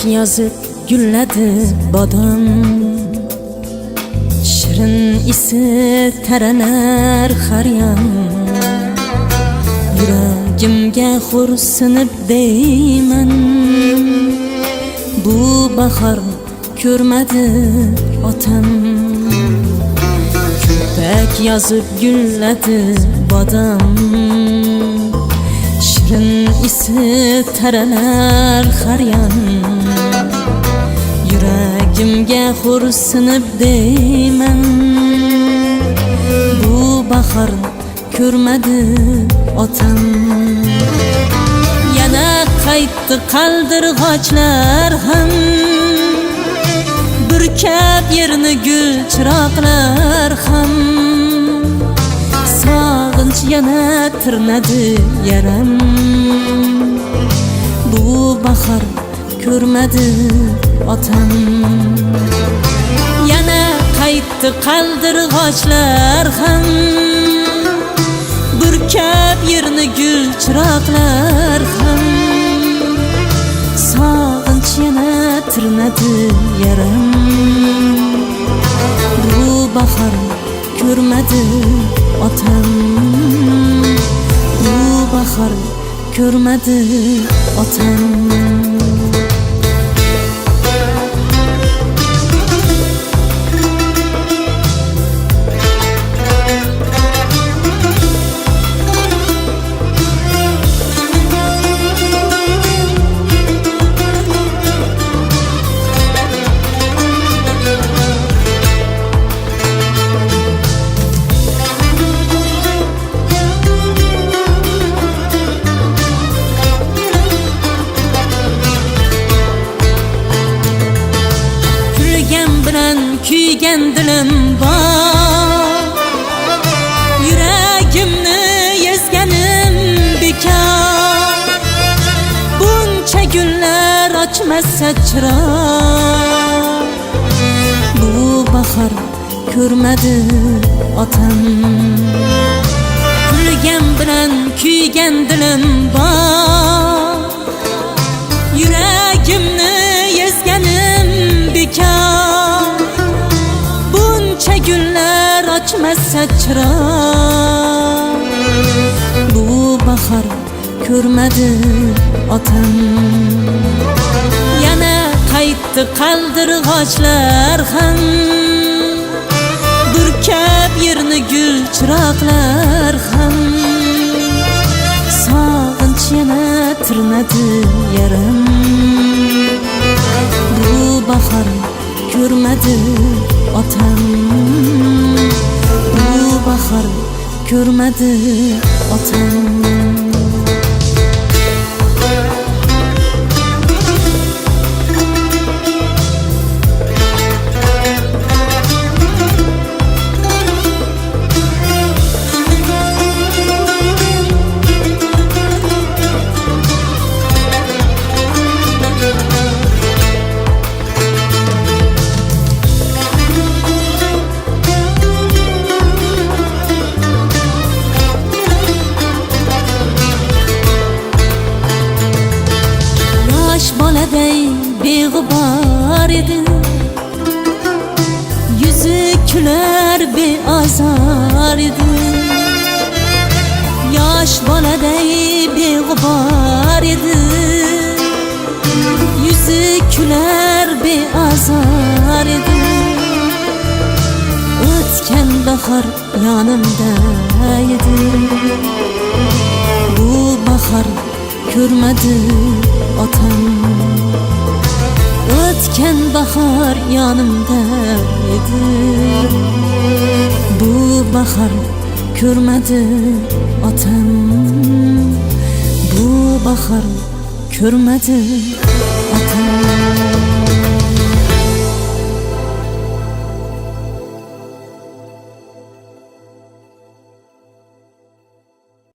yazıp gülledi bodom, shirin isi taralar har yon. Yuragimga xo'rsinib deyman, bu bahor ko'rmadi otam. Ko'prak yazıp gülledi bodom, shirin isi taralar har yon. Yuragimga xo'rsinib deyman, bu bahor ko'rmadi otam. Yana qaytdi qaldirg'ochlar ham, burkab yerni gul chiroqlar ham. Sog'inch yana tirnadi yaram, bu bahor ko'rmadi otam. Yana qaytdi qaldirg'ochlar ham, burkab yerni gul chiroqlar ham. Sog'inch yana tirnadi yaram, bu bahor ko'rmadi otam. Bu bahor ko'rmadi otam. Kuygan dilim bor, yuragimni ezganim bekor. Buncha gullar ochmasa chiroq, bu bahor ko'rmadi otam. Kulgan bilan kuygan dilim bor, yuragimni ezganim bekor. Gullar ochmasa chiroq, bu bahor ko'rmadi otam. Yana qaytdi qaldirg'ochlar ham, burkab yerni gul chiroqlar ham. Sog'inch yana tirnadi yaram, bu bahor ko'rmadi otam. Bu bahor ko'rmadi otam. Beg'ubor edi, yuzi kular beozor edi. Yosh boladay beg'ubor edi, yuzi kular beozor edi. O'tgan bahor yonimda edi, bu bahor ko'rmadi otam. O'tgan bahor yonimda edi, bu bahor ko'rmadi otam. Bu bahor ko'rmadi